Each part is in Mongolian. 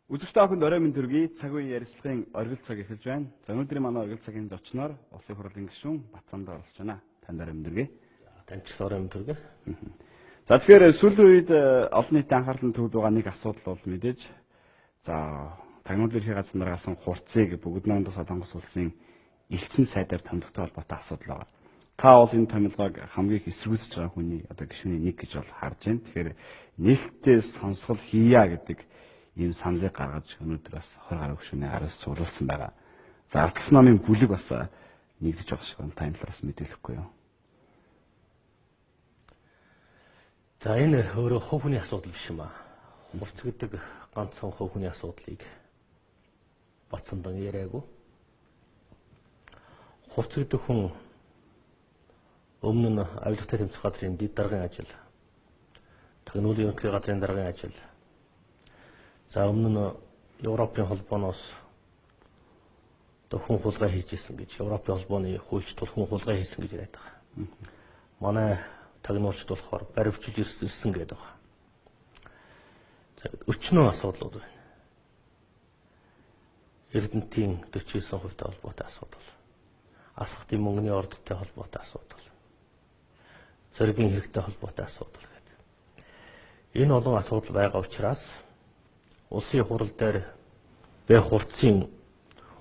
Үзэгч та бүхэнд орой минь төргий цаг үеийн ярилцлагын оргил цаг эхэлж байна. За өнөөдрийн манай оргил цагийн зочноор Улсын хурлын гишүүн Батцаандаа оролцож байна. Танд орой минь төргий. Танд ч орой минь төргий. За тэгэхээр сүүлийн үед олон нийтийн анхаарлын төвд байгаа нэг асуудал бол мэдээж тагнуулын ерхий газар гаргасан хурцыг бүгд найрамдах Солонгос улсын элчин сайдаар томилогтой холбоотой асуудал байна. Та бол энэ томилгоог хамгийн их эсэргүүцэж байгаа хүний гишүүний нэг гэж бол харж байна. Тэгэхээр нээлттэй сонсгол хийя гэдэг ийм саналыг гаргаж өнөөдөр бас 20 гаруй гишүүний араас суулгасан байгаа. За ардчилсан намын бүлэг бас нэгдэж байгаа шиг байна. Та энэ талаас мэдээлэхгүй юу? За энэ өөрөө хувь хүний асуудал биш юм аа. Хурц гэдэг ганцхан хувь хүний асуудлыг Батцаандан яриаггүй. Хурц гэдэг хүн өмнө нь авилгатай тэмцэх газрын дэд даргын ажил, тагнуулын ерөнхий газрын даргын ажил, за өмнө нь Европын холбооноос хүн хулгай хийж исэн гэж Европын холбооны хуульчд хүн хулгай хийсэн гэж яриад байгаа. Манай тагнуулчд болохоор баривчилж ирсэн гэдэг байгаа. За өчнөө асуудлууд байна. Эрдэнтийн 49% холбоотой асуудал. Асхтын мөнгөний ордтой холбоотой асуудал. Зоригийн хэрэгтэй холбоотой асуудал гэдэг. Энэ олон асуудал байгаа учраас улсын хурал дээр байх хурцын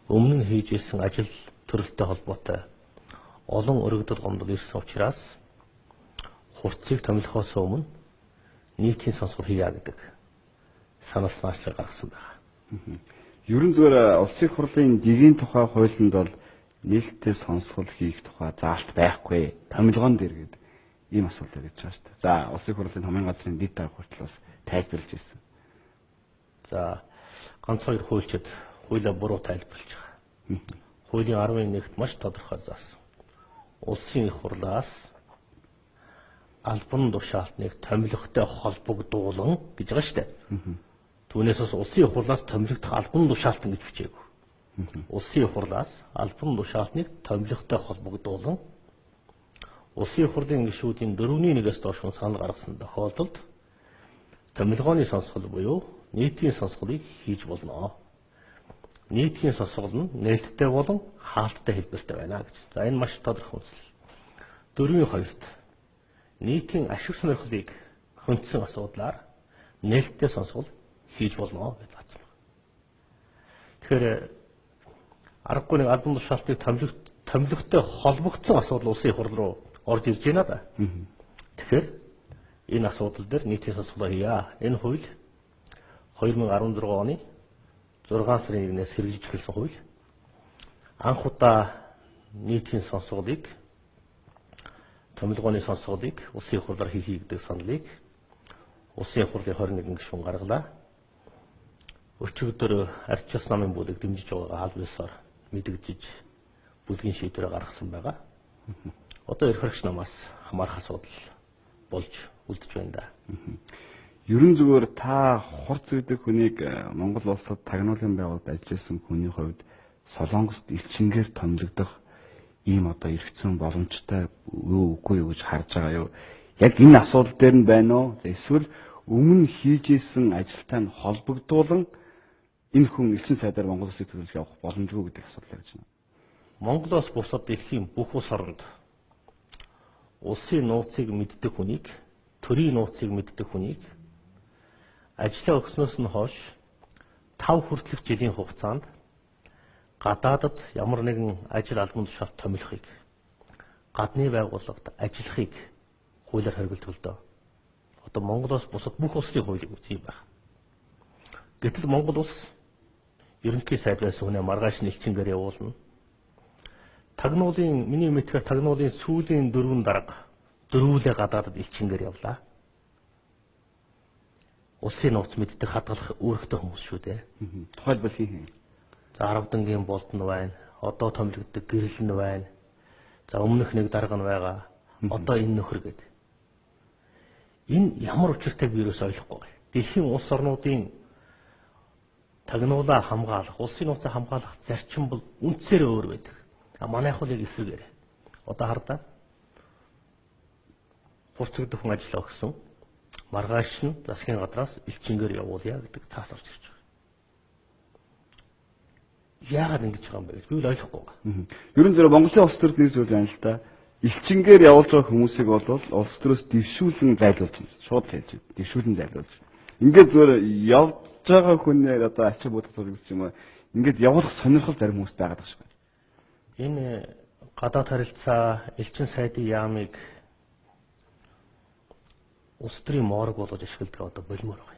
өмнө нь хийж ирсэн ажил төрөлтэй холбоотой олон өргөдөл гомдол ирсэн учраас хурцыг томилохоос өмнө нийтийн сонсгол хийя гэдэг санал санаачлал гаргасан байна. Ерөн зүгээр улсын хурлын дэгийн тухай хуулинд бол нээлттэй сонсгол хийх тухай заалт байхгүй. Томилгоон дээр гэдэг ийм асуудал гэж байна шүү дээ. За улсын хурлын хамгийн газрын дэд дарга хүртэл бас тайлбарлаж ирсэн. За ганц хоёр хуульчид хуулиа буруу тайлбарлаж байгаа. Хуулийн 11-т маш тодорхой заасан. Улсын их хурлаас албан тушаалтныг томилохтой холбогдуулан гэж байгаа шүү дээ. Түүнээс бас улсын их хурлаас томилогдох албан тушаалтан гэж бичээгүй. Улсын их хурлаас албан тушаалтныг томилохтой холбогдуулан улсын их хурлын гишүүдийн 4-1-ээс доош санал гаргасан тохиолдолд томилгооны сонсгол буюу нийтийн сонсголыг хийж болно. Нийтийн сонсгол нь нээлттэй болон хаалттай хэлбэртэй байна гэж. За энэ маш тодорхой үндэслэл. 4-2-т нийтийн ашиг сонирхлыг хөндсөн асуудлаар нээлттэй сонсгол хийж болно гэж заасан байна. Тэгэхээр аргагүй нэг албан тушаалтыг томилогтой холбогдсон асуудал улсын хурл руу орж ирж байна да. Тэгэхээр энэ асуудал дээр нийтийн сонсголоо хийя. Энэ хууль 2016 оны 6 сарын 1-ээс хэрэгжиж эхэлсэн хууль. Анх удаа нийтийн сонсголыг томилгооны сонсголыг улсын хурлаар хийхийг гэдэг саналыг улсын хурлын 21 гишүүн гаргалаа. Өчигдөр ардчилсан намын бүлэг дэмжиж байгаагаа аль биесээр мэдэгдэж бүлгийн шийдвэрээ гаргасан байгаа. Одоо эрх хэрэгч намаас хамаарах асуудал болж үлдэж байна да. Ерөн зүгээр та хурц гэдэг хүнийг Монгол улсад тагнуулын байгууллагад ажилласан хүний хувьд Солонгост элчингээр томилогдох ийм одоо эрхцэн боломжтой юу үгүй юу гэж харж байгаа юу? Яг энэ асуудал дээр нь байна уу? Эсвэл өмнө хийж исэн ажилтай нь холбогдуулан энэ хүн элчин сайдаар Монгол улсыг төлөөлөх явах боломжгүй гэдэг асуудал гэж байна. Монголоос бусад дэлхийн бүх улс оронд улсын нууцыг мэддэг хүнийг, төрийн нууцыг мэддэг хүнийг ажлаа өгснөөс нь хойш 5 хүртэлх жилийн хугацаанд гадаадад ямар нэгэн ажил албан тушаалт томилохыг, гадны байгууллагад ажиллахыг хуулиар хоригдтолдоо. Одоо Монголоос бусад бүх улсын хуулийг үзье байх. Гэтэл Монгол улс ерөнхий сайд байсан хүнээ маргааш нь элчингээр явуулна. Тагнуулын миний мэдхээр тагнуулын сүүлийн 4 дарга дөрвөлээ гадаадад элчингээр явлаа. Улсын нууц мэддэг хадгалах үүрэгтэй хүмүүс шүү дээ. Тухайлбал хин. За Аравдангийн Болдон байна. Одоо томилогддог Гэрэл нь байна. За өмнөх нэг дарга нь байгаа. Одоо энэ нөхөр гэдэг. Энэ ямар учиртайг би юус ойлгохгүй. Дэлхийн улс орнуудын тагнуулаа хамгаалах, улсын нууцаа хамгаалах зарчим бол үндсээр өөр байдаг. Манайх бол яг эсрэгээр. Одоо хардаа хурц гэдэг хүн ажиллаа өгсөн. Маргааш нь засгийн гадраас элчингээр явуулъя гэдэг цаас орж ирж байгаа. Яагаад ингэж байгаа юм бэ гэж би л ойлгохгүй байгаа. Ер нь зөв Монголын улс төрд нэг зүйл байна л да. Элчингээр явуулж байгаа хүмүүсийг бол улс төрөөс дэвшүүлэн зайлуулж байна. Шууд хэлж байна. Дэвшүүлэн зайлуулж. Ингээд зөв явж байгаа хүнээр одоо ачаа бодох хэрэгч юм аа. Ингээд явуулах сонирхол зарим хүмүүст байгаад байгаа шүү. Энэ гадаад харилцаа элчин сайдын яамыг улс төрийн морог болгож ашигладаг одоо болмоор байгаа юм.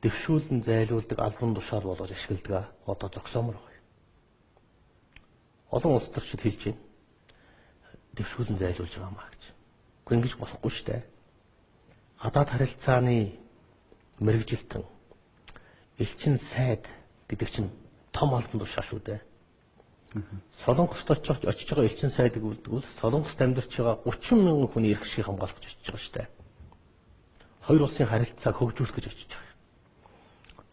Дэвшүүлэн зайлуулдаг албан тушаал болгож ашигладаг одоо зогсоомор байгаа юм. Олон улс төрчид хэлж байна. Дэвшүүлэн зайлуулж байгаа маа гэж. Гэхдээ ингэж болохгүй шүү дээ. Гадаад харилцааны мэрэгжилтэн элчин сайд гэдэг чинь том албан тушаал шүү дээ. Солонгост очиж байгаа элчин сайдыг үлдгүүл Солонгост амьдарч байгаа 30 мянган хүний эрх шиг хамгаалах гэж очиж байгаа шүү дээ. Хоёр улсын харилцааг хөгжүүлэх гэж очиж байгаа.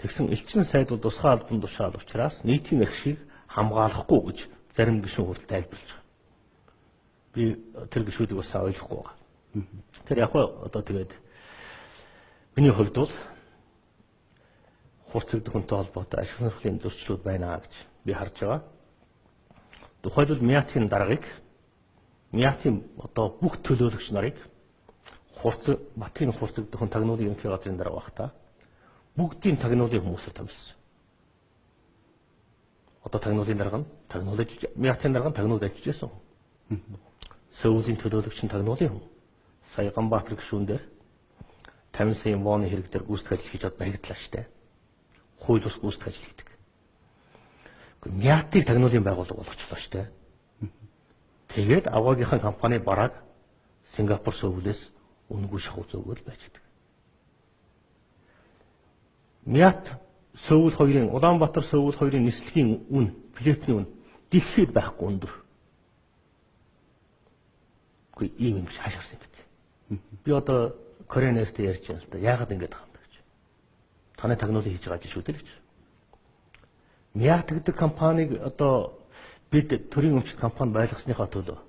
Тэгсэн элчин сайд бол тусгай албан тушаал учраас нийтийн эрх шиг хамгаалахгүй гэж зарим гишүүн хүртэл тайлбарлаж байгаа. Би тэр гишүүдийг бас ойлгохгүй байгаа. Тэр яг одоо тэгээд миний хувьд бол хурцэгдэх хүнтэй холбоотой ашиг сонирхлын зөрчлүүд байна гэж би харж байгаа. Тухайлбал Мяатын даргаыг Мяатын одоо бүх төлөөлөгч нарыг Батын хурцэгдэх хүн тагнуулын ерөнхий газрын дарга багтаа бүгдийн тагнуулын хүмүүсээр томилсон. Одоо тагнуулын дарга нь Мяатын дарга нь тагнуулд ажиллаж байсан. Сөүлийн төлөөлөгч нь тагнуулын хүн. Сая Ганбаатар гишүүн дээр 50 сая вон хэрэг дээр гүйцэтгэх ажил хийж баригдлаа штэ. Хууль бус гүйцэтгэх ажил хийдэг. Мяатыг тагнуулын байгууллага болгочлоо штэ. Тэгээд аваагийнхаа компани бараг Сингапур сувлээс үнэгүй шахуу зөвгөл байж байгаа. Мят Сөүл хоёрын Улаанбаатар Сөүл хоёрын нислэгийн үн, билетний үн дэлхийд байхгүй өндөр. Гэхдээ ийм юм хааш гарсан юм бэ? Би одоо Кореан Air-тэй ярьж байна л да. Яагаад ингэж байгаа юм бэ гэж. Таны тагнуулын хийж байгаа ажил шүү дээ гэж. Мят гэдэг компаниг одоо бид төрийн өмчт компани байлгасныхаа төлөө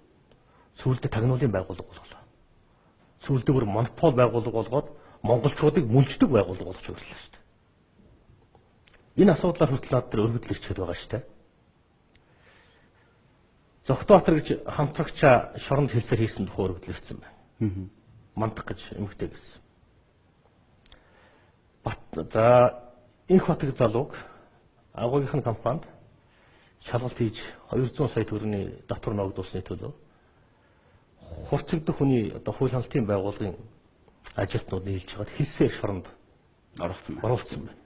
сүүлдээ тагнуулын байгууллага болголоо. Сүүлдээ бүр монопол байгууллага болгоод монголчуудыг мүлждэг байгууллага болгож өрлөө шүү дээ. Энэ асуудлаар хүртэл над дээр өргөдөл ирчээд байгаа шүү дээ. Зогтбаатар гэж хамтрагчаа шоронд хэлсээр хийсэн тухай өргөдөл ирсэн байна. Мандах гэж эмэгтэй гэсэн. За энх батг залууг агуугийнх нь компанид шалгалт хийж 200 сая төгрөгийн татвар ногдуулсны төлөө хурцэгдэх хүний одоо хууль хяналтын байгууллагын ажилтнууд нийлж хагаад хэлсээр шоронд оруулсан байна.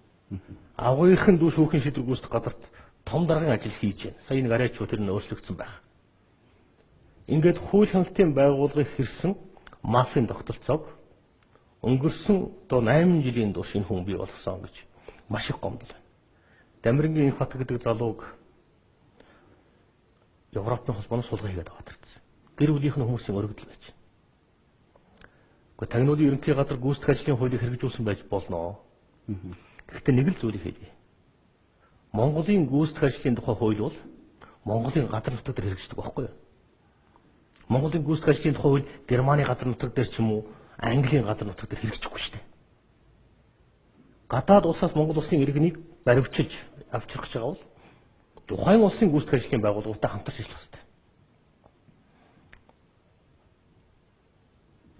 Агуугийнх нь дүү шүүхийн шийдвэр гүйцэтгэх газарт том даргын ажил хийж байна. Сая нэг арайчуу тэр нь өөрчлөгдсөн байх. Ингээд хууль хяналтын байгууллагыг хэрсэн мафийн тогтолцоог өнгөрсөн одоо 8 жилийн турш энэ хүн бий болгосон гэж маш их гомдол байна. Дамирынгийн инх бат гэдэг залууг Европын холбооноос сулгай хийгээд аваатарсан. Гэр бүлийнх нь хүмүүсийн өргөдөл байж байна. Гэхдээ тагнуулын ерөнхий газар гүйцэтгэх ажлын хуулийг хэрэгжүүлсэн байж болно. Гэхдээ нэг л зүйлийг хэлье. Монголын гүйцэтгэх ажлын тухай хууль бол Монголын газар нутаг дээр хэрэгждэг байхгүй юу? Монголын гүйцэтгэх ажлын тухай хууль Германы газар нутаг дээр ч юм уу Английн газар нутаг дээр хэрэгжихгүй шүү дээ. Гадаад улсаас Монгол улсын иргэнийг баривчилж авчрах гэж байгаа бол тухайн улсын гүйцэтгэх ажлын байгууллагуудтай хамтарч ажиллах хэрэгтэй.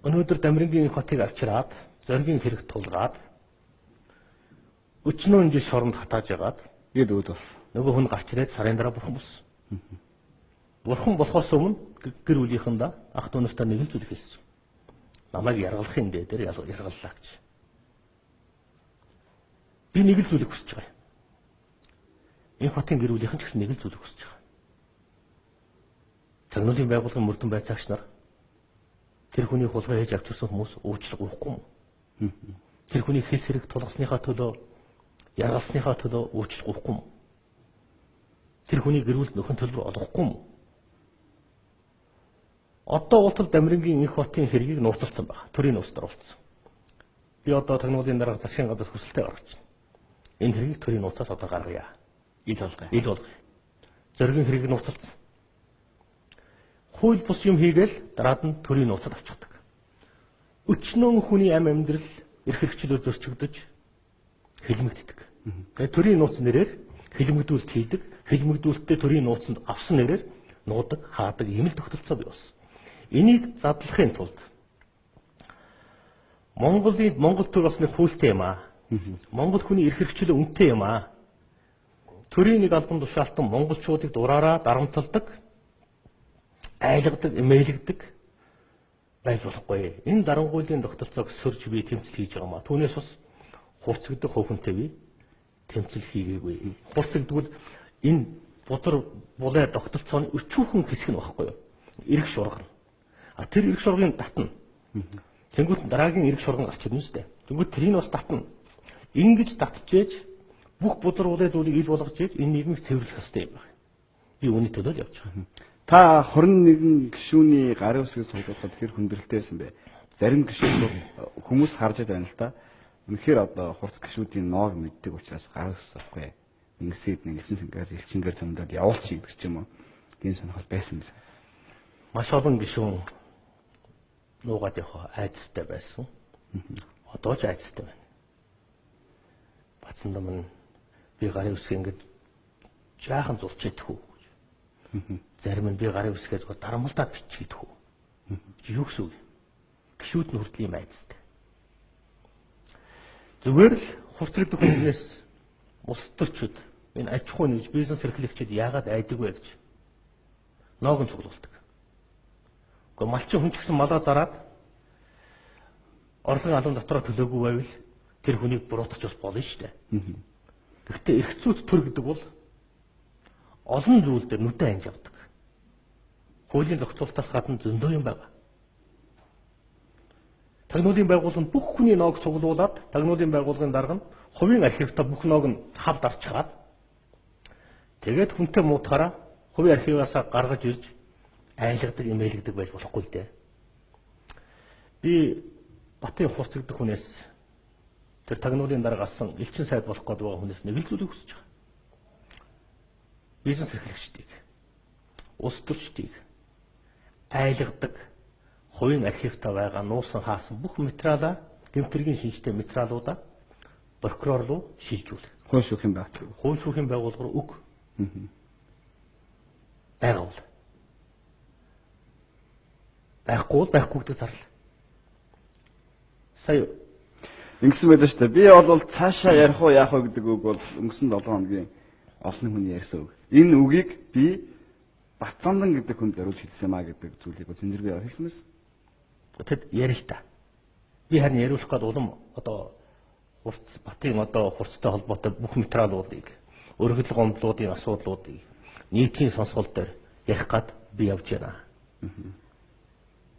Өнөөдөр Дамирынгийн хотыг авчираад, зоригийн хэрэг тулгаад өчнөө жил шоронд хатааж ягаад гээд үүд бас. Нөгөө хүн гарч ирээд сарын дараа бурхан болсон. Бурхан болохоос өмнө гэр бүлийнхэндээ ах дүү нартай нэг л зүйл хэлсэн. Намайг яргалахын дээр яргаллаа гэж. Би нэг л зүйлийг хүсэж байгаа юм. Энэ хотын гэр бүлийнхэн ч гэсэн нэг л зүйлийг хүсэж байгаа. Тагнуулын байгууллагын мөрдөн байцаагч нар тэр хүний хулгай хийж авчирсан хүмүүс уучлал гуйхгүй юм. Тэр хүний хэлс хэрэг тулгасныхаа төлөө яргалсныхаа төлөө уучлал гуйхгүй юм. Тэр хүний гэр бүл нөхөн төлбөр олгохгүй юм. Одоо утал Дамирынгийн инх хотын хэргийг нууцлсан байна. Төрийн нууцд оруулсан. Би одоо тагнуулын дарга засгийн газраас хүсэлтээ гаргаж байна. Энэ хэргийг төрийн нууцаас одоо гаргая. Ил болгоё. Зоригийн хэргийг нууцлсан. Хууль бус юм хийгээл дараад нь төрийн нууцад авчихдаг. Өчнөө хүний амь амьдрал эрх хэрэгчлөөр зөрчигдөж хэлмэгддэг. Тэгээ төрийн нууц нэрээр хэлмэгдүүлэлт хийдэг. Хэлмэгдүүлэлтээ төрийн нууцанд авсан нэрээр нуудаг, хаадаг ийм л тогтолцоо бий болсон. Энийг задлахын тулд Монгол төр басны хүлтэй юм аа. Монгол хүний эрх хэрэгчлээ үнэтэй юм аа. Төрийн нэг албан тушаалтан монголчуудыг дураараа дарамталдаг, айлгадаг, эмээлгдэг байж болохгүй. Энэ дарангуйлын тогтолцоог сөрж би тэмцэл хийж байгаа маа. Түүнээс бас хурцгдах хөвгөнтэй би тэмцэл хийгээгүй. Хурцгдгүүл энэ бузар булаа тогтолцооны өчүүхэн хэсэг нь багхгүй юу? Эрх шургана. Тэр эрх шургын татна. Тэнгүүт дараагийн эрх шурган гарч ирнэ үстэй. Тэнгүүт тэрийг бас татна. Ингэж татчихээж бүх бузар булаа зүйлийг ил болгож ийж энэ нийгмийг цэвэрлэх ёстой юм байна. Би үүний төлөө л явж байгаа. Та 21 гишүүний гарын үсгийг цуглуулахад хэр хүндрэлтэй байсан бэ? Зарим гишүүд хүмүүс харж байна л та. Үнэхээр одоо хурц гишүүдийн ноог мэддэг учраас гарын үс авахгүй. Ингэсэд нэг элчингээр төмдөд явуулчих гэдэг ч юм уу. Тийм сонирхол байсан юм. Маш олон гишүүн нуугаад явах айдастай байсан. Одоо ч айдастай байна. Бацсан дам нь би гарын үсгийг ингэж жаахан зурчээдэх үү. Зарим нь би гарын үсгээ зүгээр дарамлдаад бичгээд хөө. Юу гэсэн үг? Гишүүд нь хүртэл юм айдастай. Зүгээр л хурц гэдэг хүнээс улс төрчид энэ аж ахуй нэгж бизнес эрхлэгчид яагаад айдаг вэ гэж ноог нь цуглуулдаг. Гэхдээ малчин хүн ч гэсэн малаа зараад орлогын албан дотроо төлөөгүй байвал тэр хүнийг буруутгах бас болно шүү дээ. Гэхдээ эрхцүүд төр гэдэг бол олон зүйл дээр нүдэн анж авдаг. Хуулийн зохицуултаас гадна зөндөө юм байна. Тагнуулын байгууллага бүх хүний ноог цуглуулад тагнуулын байгууллагын дарга нь хувийн архивтай бүх ноог нь хав дарч хагаад тэгээд хүнтэй муутахаараа хувийн архиваас гаргаж ирж айлгадаг, эмээлгдэг байж болохгүй л дээ. Би Батын хурцгдах хүнээс тэр тагнуулын дарга асан элчин сайд болох гээд байгаа хүнээс нэг л зүйлийг хүсэж байгаа. Бизнес эрхлэгчдийг, улс төрчдийг айлгадаг, хувийн архивтай байгаа нуусан хаасан бүх материалаа, гэмтэргийн шинжтэй материалуудаа прокурор руу шилжүүлэх. Хууль шүүхийн байгууллага. Хууль шүүхийн байгууллага руу өг. Байгуул. Байхгүй гэдэг зарлаа. Сая ингэсэн байлаа шүү дээ. Би бол цаашаа ярих уу яах вэ гэдэг үг бол өнгөрсөн 7 хоногийн олон хүний ярьсан үг. Энэ үгийг би Бацамдан гэдэг хүнд зориулж хэлсэн маа гэдэг зүйлийг зэнзэргээ хэлсэн байсан. Тэгэд ярил та. Би харин яриулах гээд улам одоо Батын одоо хурцтай холбоотой бүх материалуудыг, өргөдөл гомдлуудын асуудлуудыг нийтийн сонсгол дээр ярих гээд би явж байна.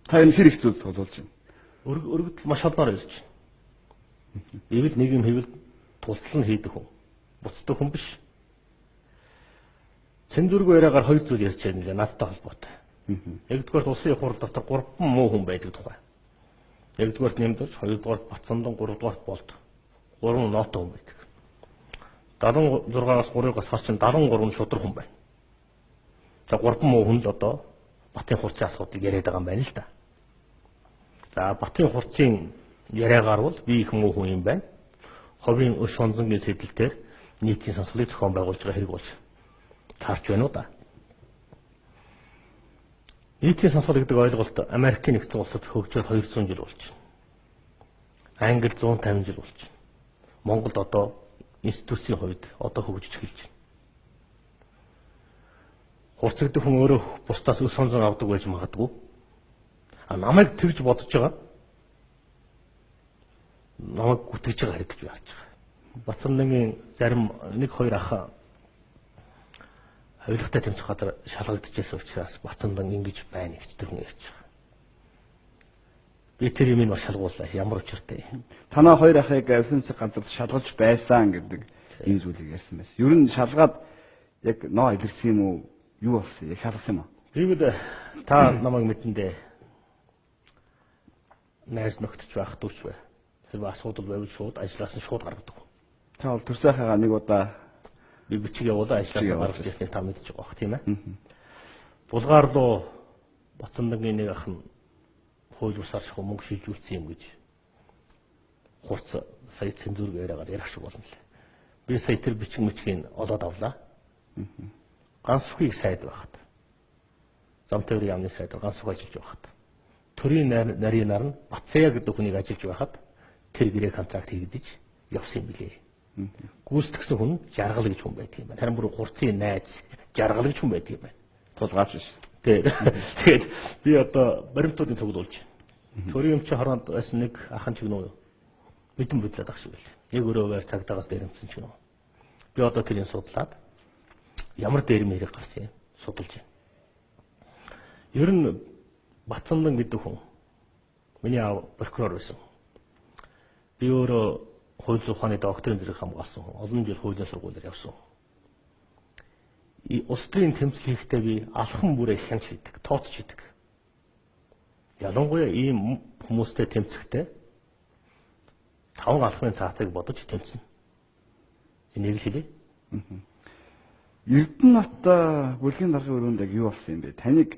Та энэ хэр их зүйл тоглуулж байна? Өргөдөл маш олноор ярьж байна. Ивэл нэг юм хийвэл тултал нь хийдэг хүн. Буцдаг хүн биш. Цензургүй яриагаар хоёр зүйл ярьж байна лээ надтай холбоотой. Нэгдүгээр улсын их хурл дотор 3 муу хүн байдаг тухай. Нэгдүгээр нэмдэж, хоёрдугаар Бацамдан, гуравдугаар болд. 3 ноото хүн байдаг. 76-аас 3-ыг гарч чинь 73 шудраг хүн байна. За 3 муу хүн л одоо Батын хурцын асуудыг яриад байгаа юм байна л да. За Батын хурцын яриагаар бол би их муу хүн юм байна. Ховын өш онцонгийн сэдэлтээр нийтийн сонсголыг зохион байгуулж байгаа хэрэг болж таарч байна уу да. Нийтийн сонсгол гэдэг ойлголт Америкийн нэгдсэн улсад хөгжөөд 200 жил болж байна. Англи 150 жил болж байна. Монголд одоо институцийн хувьд одоо хөгжиж эхэлж байна. Хурцгдах хүн өөрөө бусдаас өс сонзон авдаг байж магадгүй. Намайг тэгж бодож байгаа. Намайг гүтгэж байгаа хэрэг гэж би харж байгаа. Бацамдангийн зарим 1-2 ах хавилгатай тэмцэх гадар шалгагдчихсан учраас Бацамдан ингэж байна гэж тэр хүн ярьж байгаа. Би тэр юмыг маш шалгууллаа. Ямар учиртай. Танаа хоёр ахыг өвлөнцөг газар шалгалж байсан гэдэг энэ зүйлийг ярьсан байсан. Ер нь шалгаад яг ноо илэрсэн юм уу? Юу болсон? Яг шалгасан юм уу? Тэгвэл та намайг мэдэндээ найз нөхдөж байх дүүч бай. Тэр асуудал байвал шууд ажлаас нь шууд гаргадаг. Та бол төрсөөхөө нэг удаа би бичиг явуулаа ажлаас гаргаж ирснийг та мэдчихэж байгаа бох тийм ээ. Булгаар руу Бацамдангийн нэг ах нь хууль усаар шахуу мөнгө шилжүүлсэн юм гэж хурц сая цензур яриагаар ярих шиг болно лээ. Би сая тэр бичин мичгийн олоод авлаа. Ганц сүхийг сайд байхад. Зам тээврийн яамны сайдаар ганц сүх ажиллаж байхад. Төрийн нарийнаар нь Батсая гэдэг хүнийг ажиллаж байхад тэр гэрээ контракт хийгдэж явсан юм билээ. Гүйцэтгэсэн хүн жаргал гэж хүн байдаг юм байна. Харин бүр хурцын найз жаргал гэж хүн байдаг юм байна. Тулгаач биш. Тэгээд би одоо баримтуудын цуглуулж байна. Төрийн өмчийн хороонд байсан нэг ахын ч гэнэ үү. Мэдэн бодлоод ах шиг байл. Нэг өрөө байр цагдаагаас дээрэмсэн ч гэнэ үү. Би одоо тэрийг судлаад ямар дээрэм хэрэг гарсан юм судалж байна. Ер нь Батцандан гэдэг хүн миний аав прокурор байсан. Би өөрөө хууль зүйн ухааны докторийн зэрэг хамгаалсан хүн. Олон жил хуулийн сургуулиар явсан. Улс төрийн тэмцэл хийхдээ би алхам бүрээ хянж хийдэг, тооцож хийдэг. Ялангуяа ийм хүмүүстэй тэмцэхдээ 5 алхмын цаатыг бодож тэмцэнэ. Энийг л хэлье. Эрдэнэбат бүлгийн даргын өрөөнд яг юу болсон юм бэ? Таныг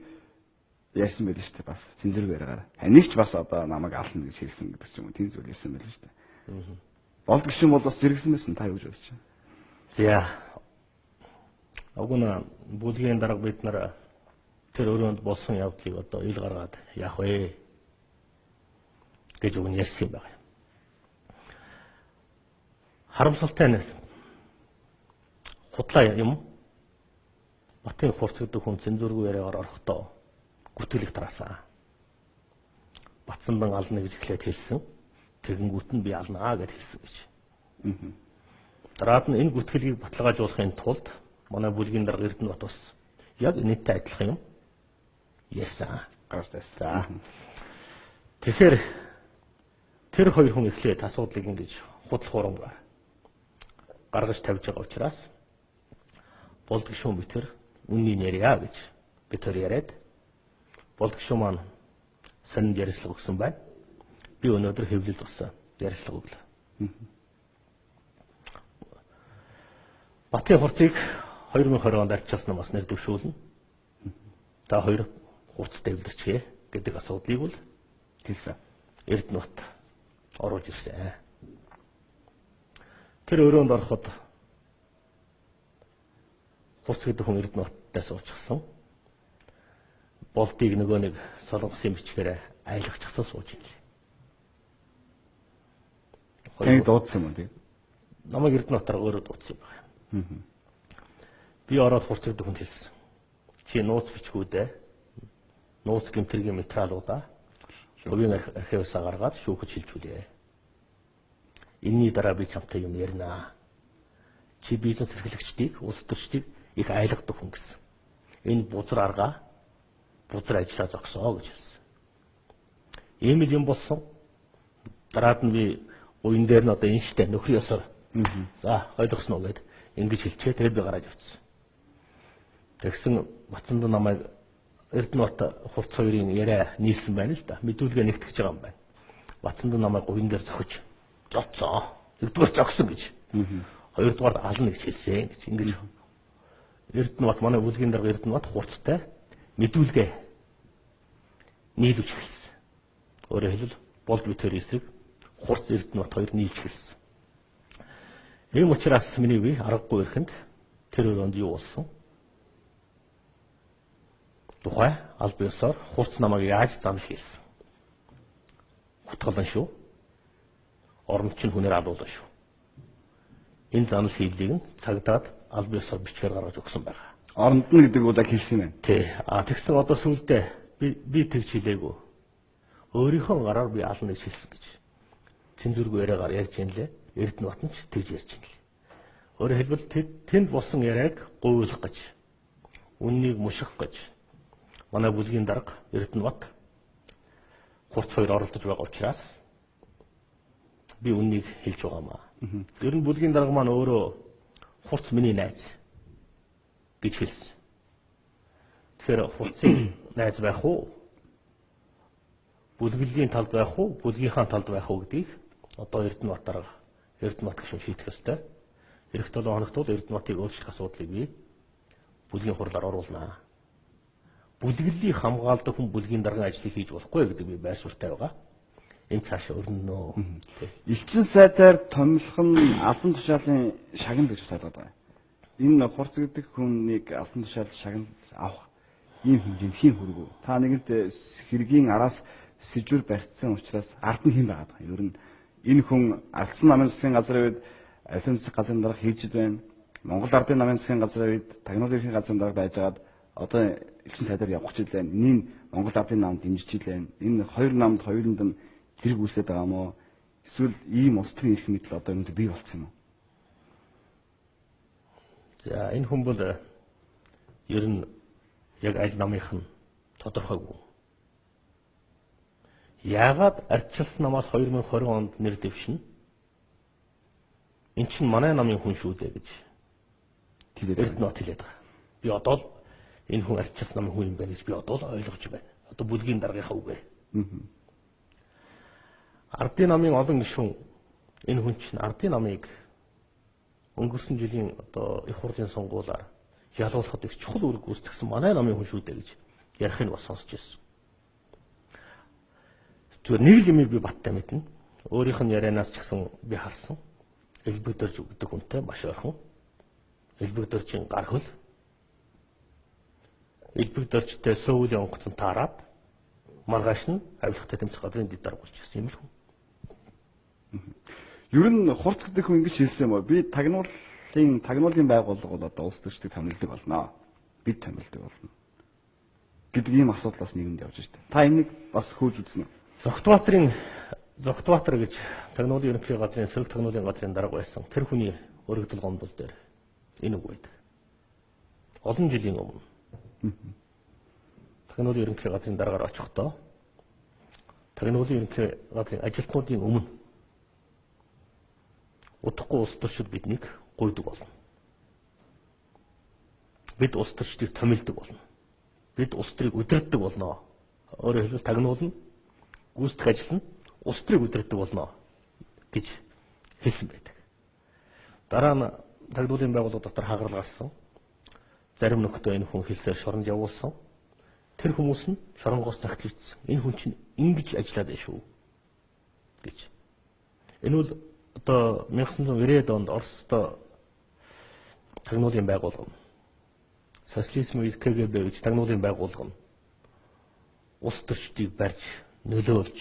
яасан байл шүү дээ бас. Цэнзүрг яриагаар. Таныг ч бас одоо намайг ална гэж хэлсэн гэдэг ч юм уу. Тийм зүйл ярьсан байл шүү дээ. Болд гişүн бол бас зэрэгсэн байсан та юу гэж бодож байна? За. Агуна бүлгийн дарга бид нар тэр өрөөнд болсон явдлыг одоо ил гаргаад яах вэ гэж өгн ярьсан юм байна. Харамсалтай нь худлаа юм. Батын хурц гэдэг хүн цензургүй яриагаар орохдоо гүтгэлэг тараасан. Батсандан ална гэж эхлээд хэлсэн. Тэгэнгүүт нь би алнаа гэж хэлсэн гэж. Дараад нь энэ гүтгэлгийг баталгаажуулахын тулд манай бүлгийн дарга Эрдэнэбат бас яг нийтдээ адилхан юм ярьсан. Гартайсан. Тэгэхээр тэр хоёр хүн эхлээд асуудлыг ингэж худал хуурмаар гаргаж тавьж байгаа учраас болдгишүүн битэр үннийг ярья гэж битэр яриад болдгишүүн маань сонинд ярилцлага өгсөн байна. Би өнөөдөр хэвлэлд болсон ярилцлага өглөө. Батын хурцыг 2020 онд арчилсан бас нэр дэвшүүлнэ. Та хоёр хурц дэвлэрчээ гэдэг асуудлыг бол хэлсэн. Эрдэнэбат оруулж ирсэн. Тэр өрөөнд ороход хурц гэдэг хүн Эрдэнэбатаас уучихсан. Болтыг нөгөө нэг солонгосын бичгээр айлгахчихсан сууж юм. Энд дуудсан юм тийм. Намайг Эрдэнэбатаар өөрөө дуудсан юм байна. Би ороод хурц гэдэг хүнд хэлсэн. Чи нууц бичгүүдээ нууц гэмтэргийн материалуудаа хувийн архиваас гаргаад шүүхэд шилжүүлээ. Энийний дараа би чамтай юм ярина. Чи бизнес эрхлэгчдийг, улс төрчдийг их айлгадаг хүн гэсэн. Энэ бузар арга бузар ажиллаа зогсоо гэж хэлсэн. Ийм л юм болсон. Дараад нь би уян дээр нь одоо энэ штэ нөхрийн ёсоор за ойлгосноо гэд ингэж хэлчихээ. Тэгээд би гараад явцсан. Тэгсэн Батцанд намайг Эрдэнэбат хурц хоёрын яриа нийлсэн байна л да. Мэдүүлгээ нэгтгэж байгаа юм байна. Батцанд намайг уян дээр зохиж зоцсон. Нэгдүгээр зогсон гэж. Хоёрдугаар ална гэж хэлсэн гэж. Ингэж Эрдэнэбат манай бүлгийн дарга Эрдэнэбат хурцтай мэдүүлгээ нийлүүлж эхэлсэн. Өөрөөр хэлбэл болд битэр эсрэг хурц Эрдэнэбат хоёр нийлж эхэлсэн. Ийм учраас миний бие аргагүй ирэхэнд тэр өрөөнд юу болсон? Тухай аль биесээр хурц намайг яаж занал хийсэн? Хутгалан шүү. Оронд чинь хүнээр алуулсан шүү. Энэ занал хийлийг нь цагдаад аль биесээр бичгээр гаргаж өгсөн байгаа. Оронд нь гэдэг удаа хэлсэн юм. Тий. Тэгсэн одоо сүүлдээ би тэгж хэлээгүй. Өөрийнхөө гараар би ална гэж хэлсэн гэж. Цензургүй яриагаар ярьж ин лээ. Эрдэнэбат нь ч тэгж ярьж ин лээ. Өөрөөр хэлбэл тэнд болсон яриаг гуйлах гэж, үннийг муших гэж манай бүлгийн дарга Эрдэнэбат хурц хоёр оролдож байгаа учраас би үннийг хэлж байгаамаа. Тэр нь бүлгийн дарга маань өөрөө хурц миний найз гэж хэлсэн. Тэгэхээр хурцын найз байх уу? Бүлгэлийн талд байх уу? Бүлгийнхаа талд байх уу гэдгийг одоо Эрдэнэбат дарга Эрдэнэбат гişүн шийдэх ёстой. Эх 7 хоногт бол Эрдэнэбатыг өөрчлөх асуудлыг би бүлгийн хурлаар оруулнаа. Бүлгэллийг хамгаалдаг хүн бүлгийн даргын ажлыг хийж болохгүй гэдэг би байр суурьтай байгаа. энэ цаашаа өрнөнө. Элчин сайдаар томилох нь албан тушаалын шагнал гэж сайдаад байгаа. Энэ хурц гэдэг хүнийг албан тушаал шагнал авах ийм хэмжээний хүргүү. Та нэгэнт хэргийн араас сэжүр барьцсан учраас ард нь хэн байгаад байгаа юм. Ер нь энэ хүн Ардсан намын засгийн газрын үед Албан засгийн газрын дарга хийжид байна. Монгол Ардын намын засгийн газрын үед Тагнуулын ерхий газрын дарга байжгаад одоо элчин сайдаар явах гэж байна. Энийг Монгол Ардын намд дэмжиж байна. Энэ хоёр намд хоёуланд нь зэрэг үүслээд байгаа мó? Эсвэл ийм улс төрийн эрх мэдэл одоо энэ бий болсон юм уу? За энэ хүн бол ер нь яг аль намынх нь тодорхойгүй. Яагаад ардчилсан намаас 2020 онд нэр дэвшин? Эн чинь манай намын хүн шүү дээ гэж Эрдэнэт хэлээд байгаа. Би одоо л энэ хүн ардчилсан намын хүн юм байна гэж би одоо л ойлгож байна. Одоо бүлгийн даргийнхаа үгээр. Ардын намын олон гишүүн энэ хүн чинь ардын намыг өнгөрсөн жилийн одоо их хурлын сонгуулиар ялуулахад их чухал үүрэг гүйцэтгсэн манай намын хүн шүү дээ гэж ярихыг бас сонсч ирсэн. Зүгээр нэг л юмыг би баттай мэднэ. Өөрийнх нь ярианаас ч гэсэн би харсан. Элбэгдэрж өгдөг хүнтэй маш ойрхон. Элбэгдэржийн гар хөл. Элбэгдэржтэй сөүлийн онгоцон таарад маргааш нь авилгатай тэмцэх газрын дэд дарга болчихсон юм л хүн. Ер нь хурц гэдэг хүн ингэж хэлсэн юм уу? Би тагнуулын байгууллага бол одоо улс төрчдийг томилдог болно. Бид томилдог болно. Гэдэг ийм асуудлаас нэгэнд явж штэ. Та энийг бас хөөж үзнэ. Зогтбаатар гэж Тагнуулын ерөнхий газрын сөрөг Тагнуулын газрын дарга байсан. Тэр хүний өргөдөл гомдол дээр энэ үг байдаг. Олон жилийн өмнө Тагнуулын ерөнхий газрын даргаар очихдоо Тагнуулын ерөнхий газрын ажилтнуудын өмнө удахгүй улс төрчид биднийг гуйдаг болно. Бид улс төрчдийг томилдог болно. Бид улс төрийг удирддаг болно. Өөрөөр хэлбэл Тагнуул нь гүйцэтгэх ажил нь улс төрийг удирддаг болно гэж хэлсэн байдаг. Дараа нь Тагнуулын байгууллага дотор хагарал гарсан. Зарим нөхдөө энэ хүн хэлсээр шоронд явуулсан. Тэр хүмүүс нь шоронгоос захидлагдсан. Энэ хүн чинь ингэж ажиллаад байна шүү гэж. Энэ бол одоо 1990-ад онд Оросдо Тагнуулын байгууллага нь социализм үед КГБ гэж Тагнуулын байгууллага нь улс төрчдийг барьж нөлөөлж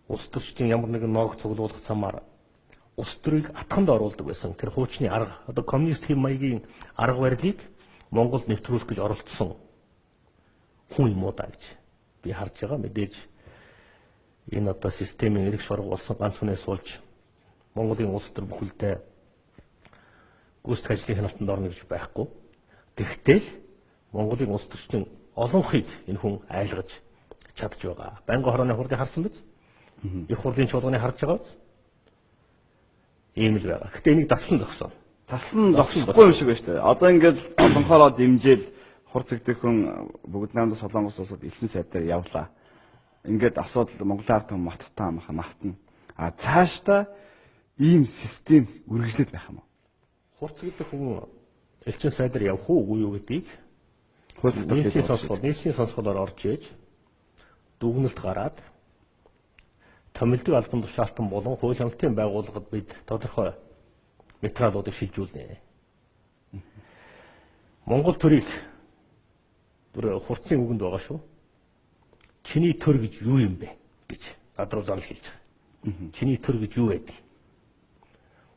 улс төрчдийн ямар нэгэн ноог цуглуулах замаар улс төрийг атганд оруулдаг байсан. Тэр хуучны арга одоо коммунист хэм маягийн арга барилыг Монголд нэвтрүүлэх гэж оролдсон хүн юм уу да гэж би харж байгаа. Мэдээж энэ одоо системийн эрх шорго болсон ганц хүнээс суулж Монголын улс төр бүхэлдээ гүйцэтгэх ажлын хяналтанд орно гэж байхгүй. Гэхдээ л Монголын улс төрчдийн олонхыг энэ хүн айлгаж чадж байгаа. Байнгын хорооны хурлыг харсан биз? Их хурлын чуулганы харж байгаа биз? Ийм л байгаа. Гэхдээ энийг таслан зогсоо. Таслан зогсохгүй юм шиг байна шүү дээ. Одоо ингээд олонхороо дэмжээл хурц гэдэг хүн бүгд намд Солонгос улсад элчин сайдаар явлаа. Ингээд асуудал Монголын ард түмэн мартна. А цаашдаа ийм систем үргэлжлээд байх юм уу? Хурц гэдэг хүн элчин сайдаар явах уу юу гэдгийг нийтийн сонсголоор орж ээж дүгнэлт гараад томилдог албан тушаалтан болон хууль хамтын байгууллагад бид тодорхой материалуудыг шилжүүлнэ. Монгол төрийг хурцын үгэнд байгаа шүү. Чиний төр гэж юу юм бэ гэж над руу зал хэлж байгаа. Чиний төр гэж юу байдаг?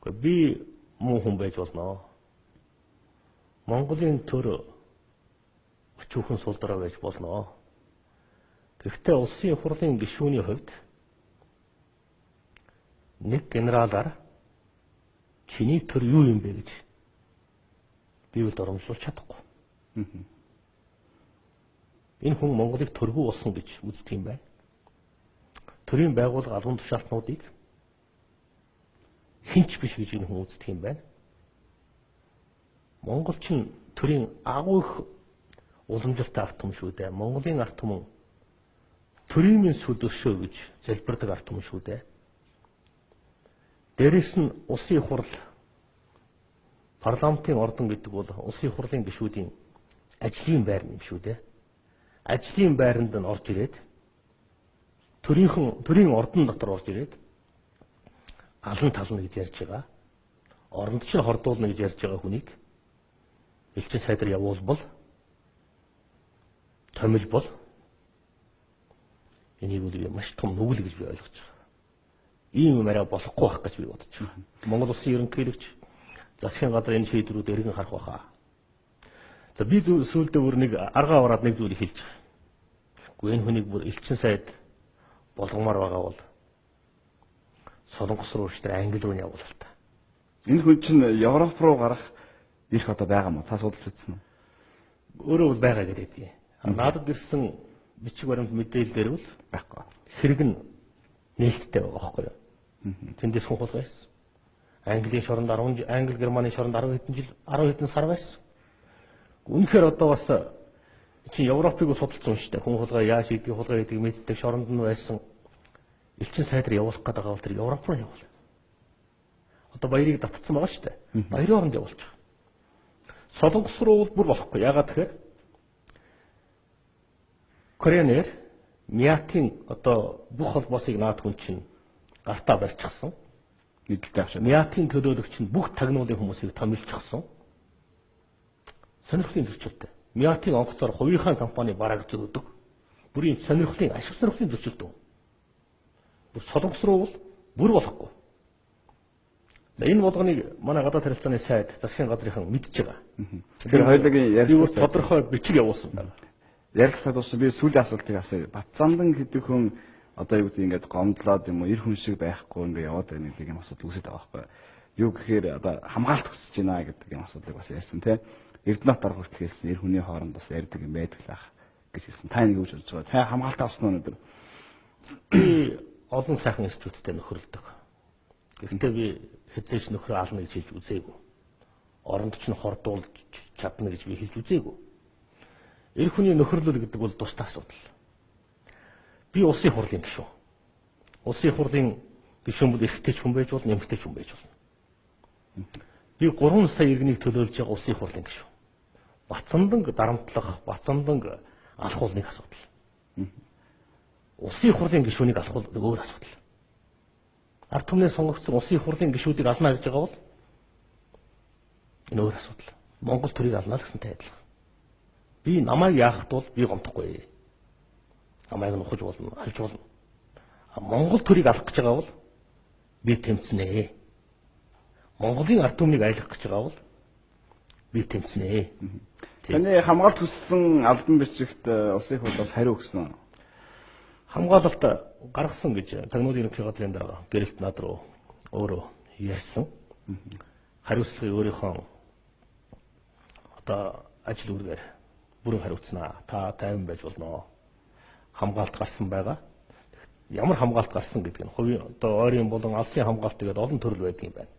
Гэхдээ би муу хүн байж болно. Монголын төр өчүүхэн сулдраа байж болно. Гэхдээ улсын хурлын гишүүний хувьд нэг генералаар чиний төр юу юм бэ гэж бивэл доромжлуулж чадахгүй. Энэ хүн Монголыг төргүй болсон гэж үздэг юм байна. Төрийн байгууллага албан тушаалтнуудыг хинч биш гэж энэ хүн үздэг юм байна. Монголчин төрийн агуу их уламжлалтай ард түмэн шүү дээ. Монголын ард түмэн төрийн минь сүлөшөө гэж залбирдаг ард түмэн шүү дээ. Дээрээс нь улсын хурл парламентын ордон гэдэг бол улсын хурлын гишүүдийн ажлын байр юм шүү дээ. Ажлын байранд нь орж ирээд төрийн ордон дотор орж ирээд алан тална гэж ярьж байгаа. Оронд чинь хордуулна гэж ярьж байгаа хүнийг элчин сайдар явуулбал томил бол энийг үл маш том нүгэл гэж би ойлгож байгаа. Ийм юм арай болохгүй байх гэж би бодож байгаа. Монгол улсын ерөнхийлөгч засгийн газар энэ шийдвэрүүд эргэн харах байхаа. За би сүүлдээ бүр нэг аргаа ороод нэг зүйлийг хэлж байгаа. Гэхдээ энэ хүнийг бүр элчин сайд болгомоор байгаа бол Солонгос руу өчтөр Англи руу явуул л та. Энэ хүн чинь Европ руу гарах их одоо байгаа мó та судалж үзсэн үү? Өөрөө бол байгаа гэдэг. Надад ирсэн бичиг баримт мэдээлэлээр бол Байхгүй. хэрэг нь нээлттэй байгаа байхгүй юу? Тэндээс хүн хулгай байсан. Английн шоронд Англи Германы шоронд 10 хэдэн сар байсан. Үнэхээр одоо бас чи Европыг судалсан шүү дээ. Хүн хулгай яаж хийдэг, хулгай хийдэг мэддэг шоронд нь байсан. Элчин сайдар явуулах гэдэг бол тэр Европ руу явуул. Одоо баярыг татцсан байгаа шүү дээ. Баярын оронд явуулж байгаа. Солонгос руу бүр болохгүй. Яагаад тэгэхээр Кореанер Мятын одоо бүх холбоосыг наад хүн чинь гартаа барьчихсан. Нийтдээ авчаа. Мятын төлөөлөгч нь бүх тагнуулын хүмүүсийг томилчихсан. Сонирхлын зөрчилтэй. Мятын онгоцоор хувийнхаа компани бараг зөөдөг. Бүрийн сонирхлын ашиг сонирхлын зөрчилтэй. Бүр Солонгос руу бүр болохгүй. За энэ болгоныг манай гадаад харилцааны сайд засгийн газрынхан мэдж байгаа. Тэгэхээр хоёулагийн ярилцлага тодорхой бичиг явуулсан байна. Ярилцлага дууссан би сүүлийн асуултыг асууя. Батцамдан гэдэг хүн одоо юу гэдэг ингээд гомдлоод юм уу эр хүн шиг байхгүй ингээд яваад байна гэдэг юм асуудал үүсэж байгаа байхгүй. Юу гэхээр одоо хамгаалт хүсэж байна гэдэг юм асуудлыг бас ярьсан тийм. Эрдэнэт арга хүртэл хэлсэн эр хүний хооронд бас ярьдаг юм байдаг л ах гэж хэлсэн. Та нэг үгж бодож байгаа. Та хамгаалт авсан уу өнөөдөр? Би олон сайхан институттэй нөхөрлөдөг. Гэхдээ би хэзээ ч нөхрөө ална гэж хэлж үзээгүй. Оронд ч нь хордуулж чадна гэж би хэлж үзээгүй. Эр хүний нөхөрлөл гэдэг бол тусдаа асуудал. Би улсын хурлын гишүүн. Улсын хурлын гишүүн бол эрэгтэй ч хүн байж болно, эмэгтэй ч хүн байж болно. Би 3 сая иргэнийг төлөөлж байгаа улсын хурлын гишүүн. Бацамдан дарамтлах, бацамдан алхуул нэг асуудал. Улсын хурлын гишүүнийг алхуул өөр асуудал. Ард түмнээс сонгогдсон улсын хурлын гишүүдийг ална гэж байгаа бол энэ өөр асуудал. Монгол төрийг ална л гэсэнтэй адилхан. Би намайг яахт бол би гомдохгүй. Намайг нухаж болно, алж болно. Монгол төрийг алах гэж байгаа бол би тэмцэнэ. Монголын ард түмнийг айлах гэж байгаа бол би тэмцэнэ. Таны хамгаалт хүссэн албан бичигт улсын хурлаас хариу өгсөн үү? Хамгаалалт гаргасан гэж тагнуулын ерөнхий газрын дараа гэрэлт над руу өөрөө ярьсан. Хариуцлагыг өөрийнхөө одоо ажил үргээр бүрэн хариуцнаа. Та тайван байж болно. Хамгаалт гарсан байгаа. Ямар хамгаалт гарсан гэдэг нь хувийн одоо ойрын болон алсын хамгаалт гэдэг олон төрөл байдаг юм байна.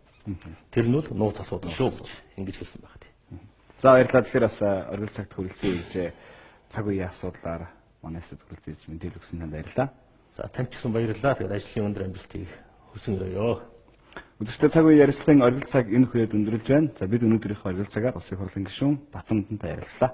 Тэр нь бол нууц асуудал шүү гэж ингэж хэлсэн байна. За баярлалаа. Тэгэхээр бас оргил цагт хүрэлцээ гэж цаг үеийн асуудлаар манайс хүрэлцээж мэдээлэл өгсөн танд баярлалаа. За танд ч гэсэн баярлалаа. Тэгээд ажлын өндөр амжилтыг хүсэн өрөөё. Үзэгчдээ цаг үеийн ярилцлагын оргил цаг энэ хүрээд өндөрлж байна. За бид өнөөдрийнхөө оргил цагаар улсын хурлын гишүүн Бацамдантай ярилцлаа.